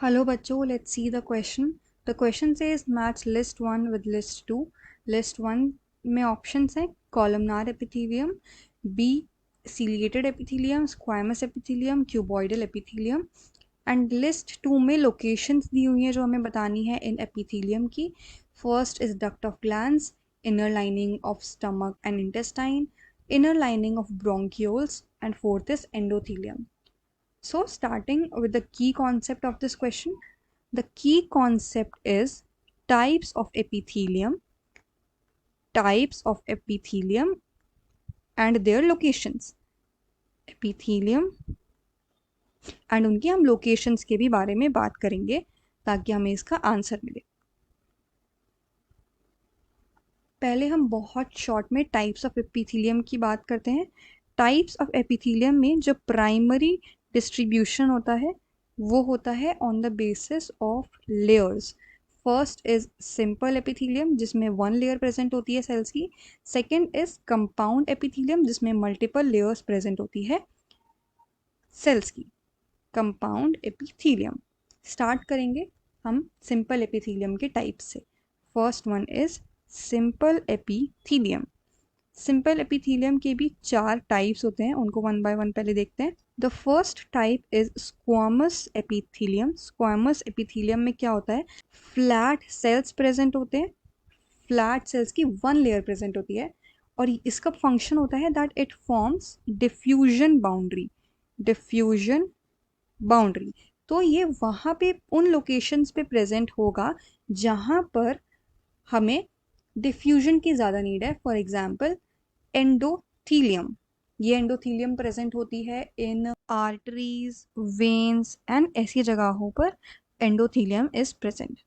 Hello बच्चों, let's see the question. The question says match list 1 with list 2. List 1 में options हैं columnar epithelium, B ciliated epithelium, squamous epithelium, cuboidal epithelium. And list 2 में locations दी हुई हैं जो हमें बतानी है इन एपिथेलियम की. First is duct of glands, inner lining of stomach and intestine, inner lining of bronchioles, and fourth is endothelium. So, starting with the key concept of this question, the key concept is types of epithelium and their locations. Epithelium and उनकी हम locations के भी बारे में बात करेंगे ताकि हमें इसका आंसर मिले. पहले हम बहुत शॉर्ट में टाइप्स ऑफ एपिथेलियम की बात करते हैं. टाइप्स ऑफ एपिथेलियम में जो प्राइमरी डिस्ट्रीब्यूशन होता है वो होता है on the basis of layers. First is simple epithelium जिसमें वन लेयर प्रेजेंट होती है सेल्स की. सेकेंड इज कंपाउंड एपिथेलियम जिसमें मल्टीपल लेयर्स प्रेजेंट होती है सेल्स की. Compound epithelium. स्टार्ट करेंगे हम सिंपल एपिथेलियम के टाइप से. First one is simple epithelium. Simple epithelium के भी 4 टाइप्स होते हैं, उनको वन बाय वन पहले देखते हैं. The first type is squamous epithelium. Squamous epithelium में क्या होता है, फ्लैट सेल्स प्रेजेंट होते हैं. फ्लैट सेल्स की वन लेयर प्रेजेंट होती है और इसका फंक्शन होता है that it forms diffusion boundary. Diffusion boundary. तो ये वहाँ पे उन लोकेशंस पे प्रेजेंट होगा जहाँ पर हमें डिफ्यूजन की ज़्यादा नीड है. For example endothelium. ये एंडोथीलियम प्रेजेंट होती है इन आर्टरीज, वेन्स एंड ऐसी जगहों पर endothelium is present.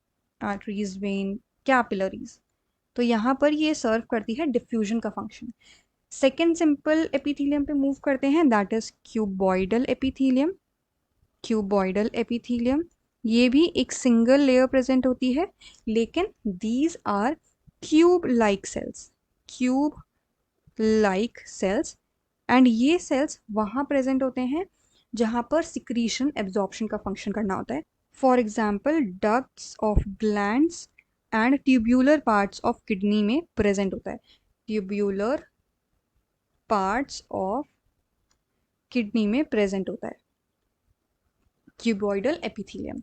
Arteries, vein, capillaries. तो यहाँ पर ये सर्व करती है डिफ्यूजन का फंक्शन. सेकेंड सिंपल एपिथेलियम पे मूव करते हैं, that is cuboidal epithelium. Cuboidal epithelium ये भी एक सिंगल लेयर प्रेजेंट होती है लेकिन these are cube like cells. Cube like cells. And ये सेल्स वहाँ प्रेजेंट होते हैं जहाँ पर सिक्रीशन एब्जॉर्प्शन का फंक्शन करना होता है. For example ducts of glands and tubular parts of kidney में प्रेजेंट होता है. ट्यूब्यूलर पार्ट्स ऑफ किडनी में प्रेजेंट होता है cuboidal epithelium.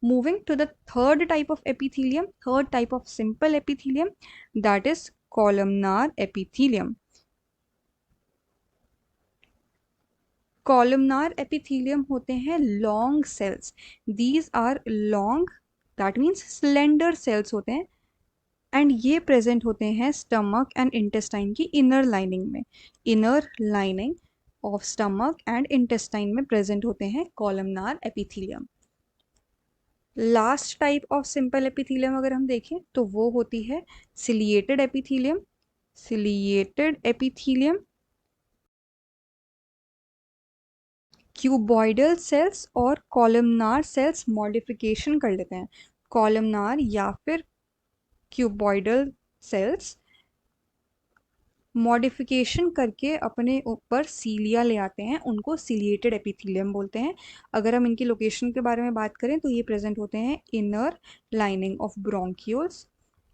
Moving to the third type of epithelium, third type of simple epithelium, that is columnar epithelium. Columnar epithelium होते हैं long cells. These are long, that means slender cells होते हैं and ये present होते हैं stomach and intestine की inner lining में. Inner lining of stomach and intestine में प्रेजेंट होते हैं columnar epithelium. Last type of simple epithelium अगर हम देखें तो वो होती है ciliated epithelium. Ciliated epithelium cuboidal cells और कॉलमनार सेल्स मॉडिफिकेशन कर लेते हैं. कॉलमनार या फिर क्यूबॉइडल सेल्स मॉडिफिकेशन करके अपने ऊपर सीलिया ले आते हैं, उनको सिलिएटेड एपिथेलियम बोलते हैं. अगर हम इनकी लोकेशन के बारे में बात करें तो ये प्रेजेंट होते हैं inner lining of bronchioles.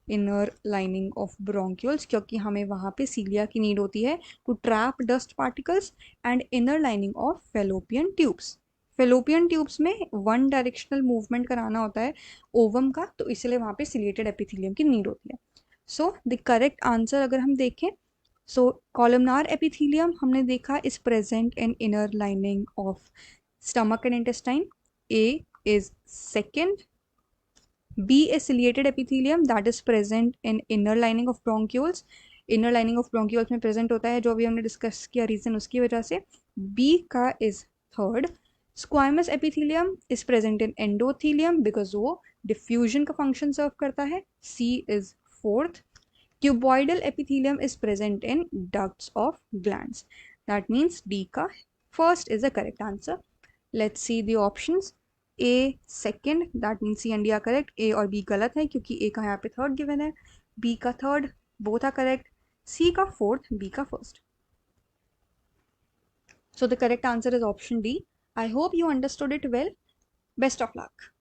Inner lining of bronchioles क्योंकि हमें वहाँ पे सीलिया की नीड होती है to trap dust particles. And inner lining of fallopian tubes. Fallopian tubes में वन डायरेक्शनल मूवमेंट कराना होता है ओवम का, तो इसलिए वहाँ पे सिलिएटेड एपिथेलियम की नीड होती है. सो द करेक्ट आंसर अगर हम देखें, सो कॉलमनार एपिथेलियम हमने देखा is present in inner lining of stomach and intestine. A is second. B is ciliated epithelium that is present in inner lining of bronchioles. Inner lining of bronchioles में present होता है जो अभी हमने discuss किया reason उसकी वजह से. B का is third. Squamous epithelium is present in endothelium because वो diffusion का function serve करता है. C is fourth. Cuboidal epithelium is present in ducts of glands. That means D का first is the correct answer. Let's see the options. A second, that means C and D are correct. A और B गलत है क्योंकि A का यहाँ पे third given है, B का third, both are correct. C का फोर्थ, B का first. So the correct answer is option D. I hope you understood it well. Best of luck.